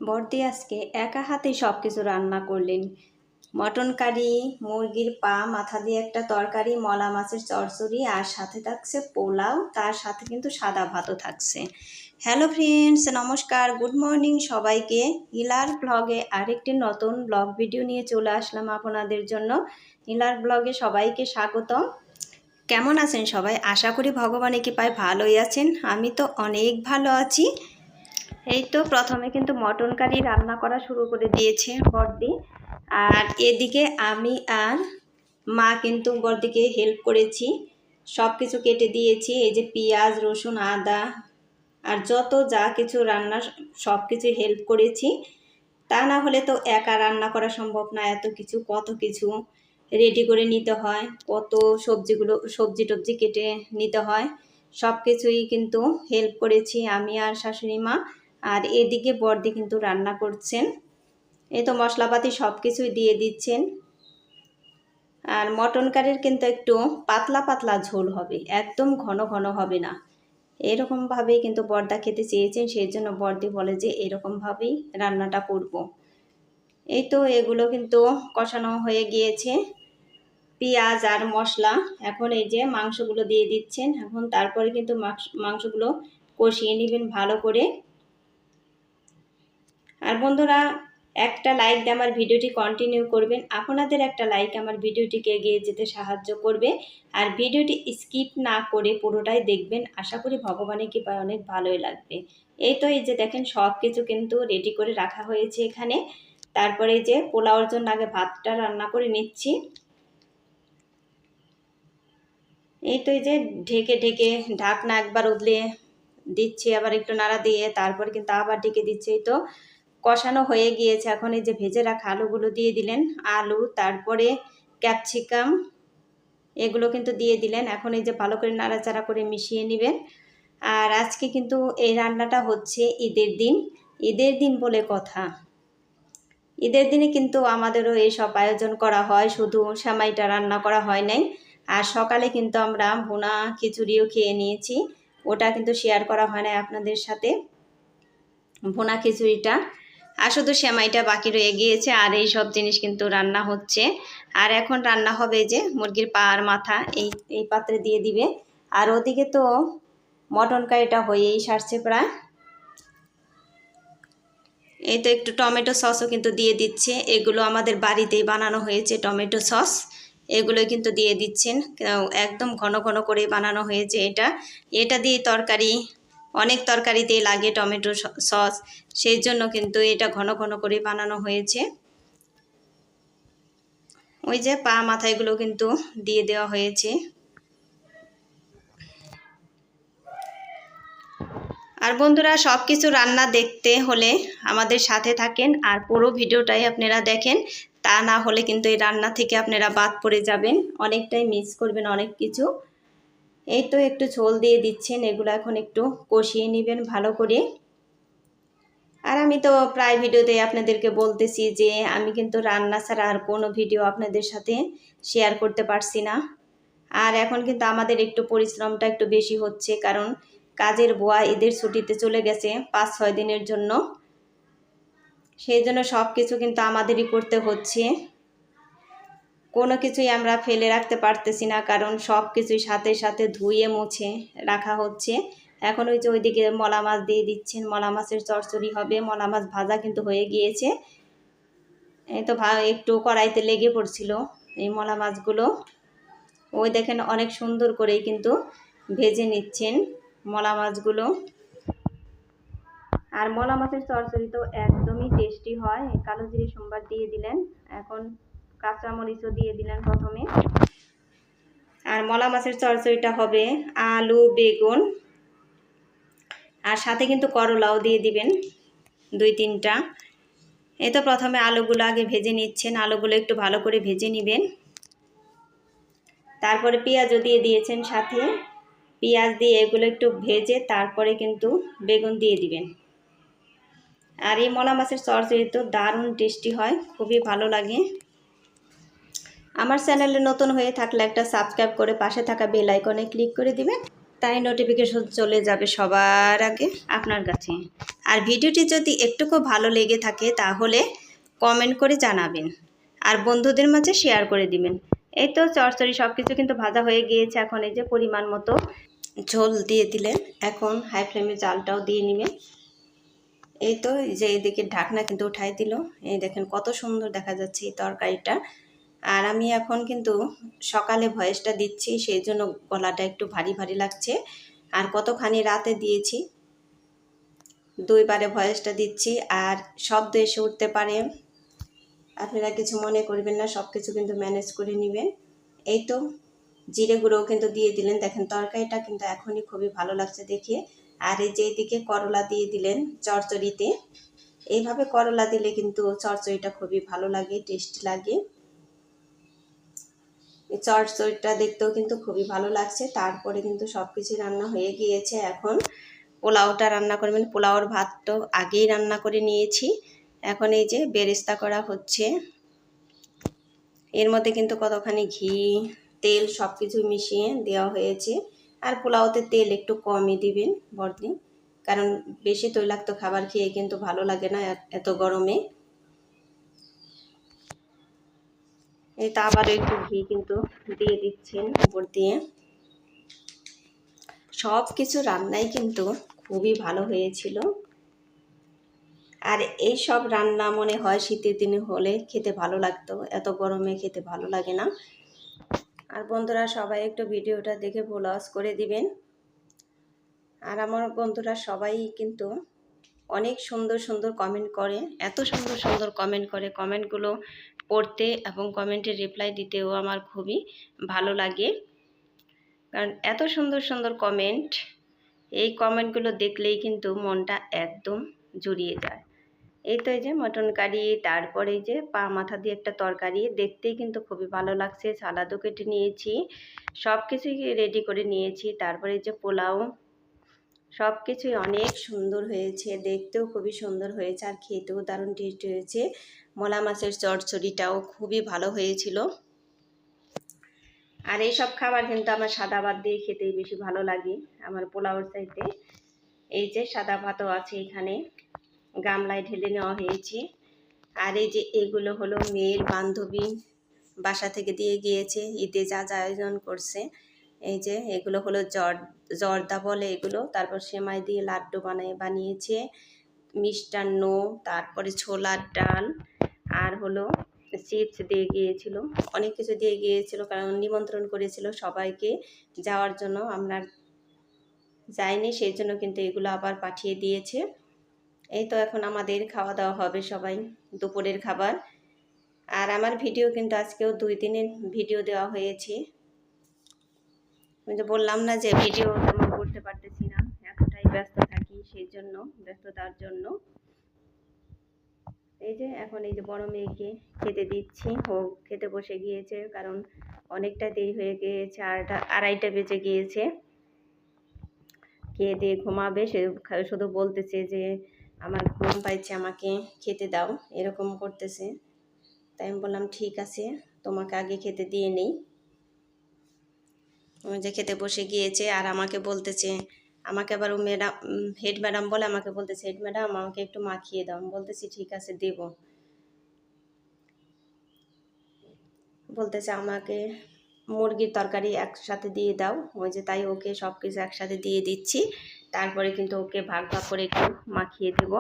বড়দি আজকে একা হাতে সব কিছু রান্না করলেন। মটন কারি, মুরগির পা মাথা দিয়ে একটা তরকারি, মলা মাছের চচ্চড়ি, আর সাথে থাকছে পোলাও, তার সাথে কিন্তু সাদা ভাতও থাকছে। হ্যালো ফ্রেন্ডস, নমস্কার, গুড মর্নিং সবাইকে। হিলার ব্লগে আরেকটি নতুন ব্লগ ভিডিও নিয়ে চলে আসলাম আপনাদের জন্য। হিলার ব্লগে সবাইকে স্বাগতম। কেমন আছেন সবাই? আশা করি ভগবানের কৃপায় ভালোই আছেন। আমি তো অনেক ভালো আছি। এই তো প্রথমে কিন্তু মটন কারি রান্না করা শুরু করে দিয়েছে বড়দি, আর এদিকে আমি আর মা কিন্তু বড়দিকে হেল্প করেছি, সব কিছু কেটে দিয়েছি। এই যে পেঁয়াজ, রসুন, আদা আর যত যা কিছু রান্না সব কিছু হেল্প করেছি। তা না হলে তো একা রান্না করা সম্ভব না, এত কিছু কত কিছু রেডি করে নিতে হয়, কত সবজি টবজি কেটে নিতে হয়, সব কিছুই কিন্তু হেল্প করেছি আমি আর শাশুড়ি মা। আর এদিকে বড়দি কিন্তু রান্না করছেন। এই তো মশলাপাতি সব কিছুই দিয়ে দিচ্ছেন। আর মটন কারির কিন্তু একটু পাতলা পাতলা ঝোল হবে, একদম ঘন ঘন হবে না। এরকমভাবেই কিন্তু বড়দা খেতে চেয়েছেন, সেই জন্য বড়দি বলে যে এরকমভাবেই রান্নাটা করব। এই তো এগুলো কিন্তু কষানো হয়ে গিয়েছে, পেঁয়াজ আর মশলা। এখন এই যে মাংসগুলো দিয়ে দিচ্ছেন। এখন তারপরে কিন্তু মাংসগুলো কষিয়ে নেবেন ভালো করে। আর বন্ধুরা, একটা লাইক দিয়ে আমার ভিডিওটি কন্টিনিউ করবেন। আপনাদের একটা লাইক আমার ভিডিওটিকে এগিয়ে যেতে সাহায্য করবে। আর ভিডিওটি স্কিপ না করে পুরোটাই দেখবেন, আশা করি ভগবানের কৃপায় অনেক ভালোই লাগবে। এই তো এই যে দেখেন সব কিছু কিন্তু রেডি করে রাখা হয়েছে এখানে। তারপরে যে পোলাওর জন্য আগে ভাতটা রান্না করে নিচ্ছি। এই তো এই যে ঢেকে ঢেকে ঢাকনা একবার উদলে দিচ্ছি, আবার একটু নাড়া দিয়ে তারপর কিন্তু আবার ঢেকে দিচ্ছি। এই তো কষানো হয়ে গিয়েছে। এখন এই যে ভেজে রাখা আলুগুলো দিয়ে দিলেন, আলু তারপরে ক্যাপসিকাম এগুলো কিন্তু দিয়ে দিলেন। এখন এই যে ভালো করে নাড়াচাড়া করে মিশিয়ে নেবেন। আর আজকে কিন্তু এই রান্নাটা হচ্ছে ঈদের দিন। ঈদের দিন বলে কথা, ঈদের দিনে কিন্তু আমাদেরও এইসব আয়োজন করা হয়, শুধু সেমাইটা রান্না করা হয় নাই। আর সকালে কিন্তু আমরা ভুনা খিচুড়িও খেয়ে নিয়েছি, ওটা কিন্তু শেয়ার করা হয় নাই আপনাদের সাথে, ভুনা খিচুড়িটা। আর শুধু সেমাইটা বাকি রয়ে গিয়েছে, আর এই সব জিনিস কিন্তু রান্না হচ্ছে। আর এখন রান্না হবে যে মুরগির পা আর মাথা, এই পাত্রে দিয়ে দিবে। আর ওদিকে তো মটন কারিটা হয়েই সারছে প্রায়। এই তো একটু টমেটো সসও কিন্তু দিয়ে দিচ্ছে, এগুলো আমাদের বাড়িতেই বানানো হয়েছে টমেটো সস, এগুলো কিন্তু দিয়ে দিচ্ছেন। একদম ঘন ঘন করে বানানো হয়েছে এটা দিয়ে তরকারি, অনেক তরকারিতেই লাগে টমেটো সস, সেই জন্য কিন্তু এটা ঘন ঘন করে বানানো হয়েছে। ওই যে পা মাথা এগুলো কিন্তু দিয়ে দেওয়া হয়েছে। আর বন্ধুরা, সব কিছু রান্না দেখতে হলে আমাদের সাথে থাকেন আর পুরো ভিডিওটাই আপনারা দেখেন, তা না হলে কিন্তু এই রান্না থেকে আপনারা বাদ পড়ে যাবেন, অনেকটাই মিস করবেন অনেক কিছু। এই তো একটু ঝোল দিয়ে দিচ্ছেন, এগুলো এখন একটু কষিয়ে নেবেন ভালো করে। আর আমি তো প্রায় ভিডিওতে আপনাদেরকে বলতেছি যে আমি কিন্তু রান্না ছাড়া আর কোনো ভিডিও আপনাদের সাথে শেয়ার করতে পারছি না। আর এখন কিন্তু আমাদের একটু পরিশ্রমটা একটু বেশি হচ্ছে, কারণ কাজের বুয়া ঈদের ছুটিতে চলে গেছে 5-6 দিনের জন্য, সেই জন্য সব কিছু কিন্তু আমাদেরই করতে হচ্ছে। কোনো কিছুই আমরা ফেলে রাখতে পারতেছি না, কারণ সব কিছুই সাথে সাথে ধুয়ে মুছে রাখা হচ্ছে। এখন ওই যে ওইদিকে মলা মাছ দিয়ে দিচ্ছেন, মলা মাছের চচ্চড়ি হবে। মলা মাছ ভাজা কিন্তু হয়ে গিয়েছে, এই তো একটু কড়াইতে লেগে পড়ছিল এই মলা মাছগুলো। ওই দেখেন অনেক সুন্দর করেই কিন্তু ভেজে নিচ্ছেন মলা মাছগুলো। আর মলা মাছের চচ্চড়ি তো একদমই টেস্টি হয়। কালো জিরে সোমবার দিয়ে দিলেন, এখন কাঁচামরিচও দিয়ে দিলেন প্রথমে। আর মলা মাছের চচ্চড়িটা হবে আলু, বেগুন আর সাথে কিন্তু করলাও দিয়ে দিবেন 2-3টা। এই তো প্রথমে আলুগুলো আগে ভেজে নিচ্ছেন, আলুগুলো একটু ভালো করে ভেজে নেবেন। তারপরে পেঁয়াজও দিয়ে দিয়েছেন সাথে, পেঁয়াজ দিয়ে এগুলো একটু ভেজে তারপরে কিন্তু বেগুন দিয়ে দিবেন। আর এই মলা মাছের চচ্চড়ি তো দারুণ টেস্টি হয়, খুবই ভালো লাগে। আমার চ্যানেলে নতুন হয়ে থাকলে একটা সাবস্ক্রাইব করে পাশে থাকা বেল আইকনে ক্লিক করে দিবেন। তাই নোটিফিকেশন চলে যাবে সবার আগে আপনার কাছে। আর ভিডিওটি যদি একটুকু ভালো লেগে থাকে তাহলে কমেন্ট করে জানাবেন আর বন্ধুদের মাঝে শেয়ার করে দিবেন। এই তো চচ্চড়ি সব কিছু কিন্তু ভাজা হয়ে গিয়েছে। এখন এই যে পরিমাণ মতো ঝোল দিয়ে দিলেন। এখন হাই ফ্লেমে জালটাও দিয়ে নেবেন। এই তো যে এদিকে ঢাকনা কিন্তু উঠাই দিল। এই দেখেন কত সুন্দর দেখা যাচ্ছে এই তরকারিটা। আর আমি এখন কিন্তু সকালে ভয়েসটা দিচ্ছি, সেই জন্য গলাটা একটু ভারী ভারী লাগছে। আর কতখানি রাতে দিয়েছি, দুইবারে ভয়েসটা দিচ্ছি। আর শব্দ এসে উঠতে পারে, আপনারা কিছু মনে করবেন না, সব কিছু কিন্তু ম্যানেজ করে নেবেন। এই তো জিরে গুঁড়োও কিন্তু দিয়ে দিলেন। দেখেন তরকারিটা কিন্তু এখনই খুবই ভালো লাগছে দেখে। আর এই যে এদিকে করলা দিয়ে দিলেন চচ্চড়িতে। এইভাবে করলা দিলে কিন্তু চচ্চড়িটা খুবই ভালো লাগে, টেস্টি লাগে। এই চচ্চড়িটা দেখতেও কিন্তু খুবই ভালো লাগছে। তারপরে কিন্তু সব কিছু রান্না হয়ে গিয়েছে। এখন পোলাওটা রান্না করবেন। পোলাওর ভাত তো আগেই রান্না করে নিয়েছি। এখন এই যে বেরেস্তা করা হচ্ছে। এর মধ্যে কিন্তু কতখানি ঘি, তেল সব কিছু মিশিয়ে দেওয়া হয়েছে। আর পোলাওতে তেল একটু কমই দিবেন বর্দি, কারণ বেশি তৈলাক্ত খাবার খেয়ে কিন্তু ভালো লাগে না এত গরমে। এই তা আবারও একটু ঘি কিন্তু দিয়ে দিচ্ছেন উপর দিয়ে। সব কিছু রান্নাই কিন্তু খুবই ভালো হয়েছিল। আর এই সব রান্না মনে হয় শীতের দিনে হলে খেতে ভালো লাগতো, এত গরমে খেতে ভালো লাগে না। আর বন্ধুরা সবাই একটু ভিডিওটা দেখে ফলোয়ার্স করে দিবেন। আর আমার বন্ধুরা সবাই কিন্তু অনেক সুন্দর সুন্দর কমেন্ট করে, এত সুন্দর সুন্দর কমেন্ট করে। কমেন্টগুলো পড়তে এবং কমেন্টে রিপ্লাই দিতেও আমার খুবই ভালো লাগে, কারণ এত সুন্দর সুন্দর কমেন্ট। এই কমেন্টগুলো দেখলেই কিন্তু মনটা একদম জুড়িয়ে যায়। এই তো এই যে মটন কারি, তারপরে এই যে পা মাথা দিয়ে একটা তরকারি, দেখতেই কিন্তু খুবই ভালো লাগছে। সালাদও কেটে নিয়েছি, সব কিছুই রেডি করে নিয়েছি। তারপরে এই যে পোলাও, সব কিছুই অনেক সুন্দর হয়েছে, দেখতেও খুবই সুন্দর হয়েছে আর খেতেও দারুণ টেস্ট হয়েছে। মলা মাছের চচ্চড়িটাও খুবই ভালো হয়েছিল। আর এইসব খাবার কিন্তু আমার সাদা ভাত দিয়ে খেতেই বেশি ভালো লাগে আমার পোলাওর চাইতে। এই যে সাদা ভাতও আছে এখানে, গামলায় ঢেলে নেওয়া হয়েছে। আর এই যে এগুলো হলো মেয়ের বান্ধবী বাসা থেকে দিয়ে গিয়েছে, ঈদে যা যা আয়োজন করছে। এই যে এগুলো হলো জর্দা বলে এগুলো। তারপর সেমাই দিয়ে লাড্ডু বানিয়েছে, মিষ্টান্ন, তারপরে ছোলার ডাল, আর হলো চিপস দিয়ে গিয়েছিল, অনেক কিছু দিয়ে গিয়েছিল, কারণ নিমন্ত্রণ করেছিল সবাইকে যাওয়ার জন্য। আমরা যাইনি, সেই জন্য কিন্তু এগুলো আবার পাঠিয়ে দিয়েছে। এই তো এখন আমাদের খাওয়া দাওয়া হবে সবাই, দুপুরের খাবার। আর আমার ভিডিও কিন্তু আজকেও 2 দিনের ভিডিও দেওয়া হয়েছে। আমি তো বললাম না যে ভিডিও তেমন করতে পারতেছি না, এতটাই ব্যস্ত থাকি, সেই জন্য ব্যস্ততার জন্য। এই যে এখন এই যে বড় মেয়েকে খেতে দিচ্ছি, ও খেতে বসে গিয়েছে, কারণ অনেকটা দেরি হয়ে গিয়েছে, 2:30 বেজে গিয়েছে। খেয়ে দিয়ে ঘুমাবে, সে শুধু বলতেছে যে আমার ঘুম পাইছে, আমাকে খেতে দাও, এরকম করতেছে। তাই আমি বললাম ঠিক আছে, তোমাকে আগে খেতে দিয়ে নেই। যে খেতে বসে গিয়েছে আর আমাকে বলতেছে, আমাকে আবার ও ম্যাডাম, হেড ম্যাডাম বলে, আমাকে বলতেছে হেড ম্যাডাম আমাকে একটু মাখিয়ে দাও। আমি বলতেছি ঠিক আছে দেব। বলতেছে আমাকে মুরগির তরকারি একসাথে দিয়ে দাও। ওই যে তাই ওকে সব কিছু একসাথে দিয়ে দিচ্ছি। তারপরে কিন্তু ওকে ভাগ ভাগ করে একটু মাখিয়ে দেব।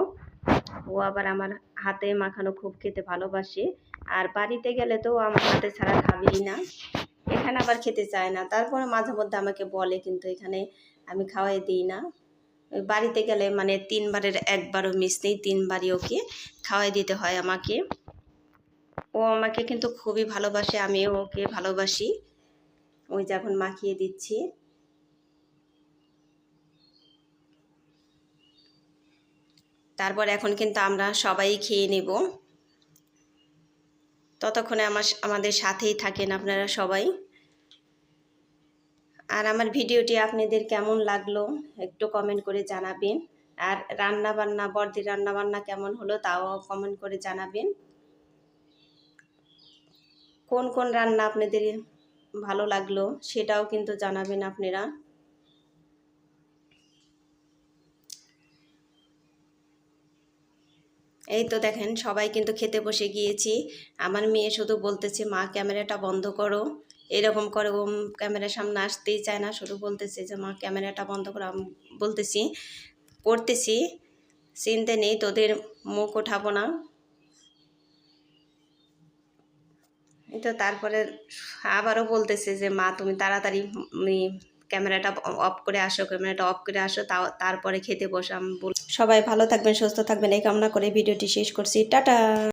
ও আবার আমার হাতে মাখানো খুব খেতে ভালোবাসে। আর বাড়িতে গেলে তো আমার হাতে ছাড়া খাবেই না, এখানে আবার খেতে চায় না। তারপরে মাঝে মধ্যে আমাকে বলে, কিন্তু এখানে আমি খাওয়াই দিই না। ওই বাড়িতে গেলে মানে 3 বারের 1 বারও মিস নেই, 3 বারই ওকে খাওয়াই দিতে হয় আমাকে। ও আমাকে কিন্তু খুবই ভালোবাসে, আমিও ওকে ভালোবাসি। ওই যে এখন মাখিয়ে দিচ্ছি। তারপর এখন কিন্তু আমরা সবাই খেয়ে নেব। ততক্ষণে আমাদের সাথেই থাকেন আপনারা সবাই। আর আমার ভিডিওটি আপনাদের কেমন লাগলো একটু কমেন্ট করে জানাবেন। আর রান্না বান্না, বর্দির রান্না বান্না কেমন হলো তাও কমেন্ট করে জানাবেন। কোন কোন রান্না আপনাদের ভালো লাগলো সেটাও কিন্তু জানাবেন আপনারা। এই তো দেখেন সবাই কিন্তু খেতে বসে গিয়েছি। আমার মেয়ে শুধু বলতেছে মা ক্যামেরাটা বন্ধ করো, এরকম করে ও ক্যামেরার সামনে আসতেই চায় না, শুধু বলতেছে যে মা ক্যামেরাটা বন্ধ করো। আমি বলতেছি করতেছি, চিনতে নেই, তোদের মুখ ওঠাবো না। এই তো তারপরে আবারও বলতেছে যে মা তুমি তাড়াতাড়ি ক্যামেরাটা অফ করে আসো, ক্যামেরাটা অফ করে আসো, তারপরে খেতে বসো। আমি সবাই ভালো থাকবেন, সুস্থ থাকবেন এই কামনা করে ভিডিওটি শেষ করছি। টাটা।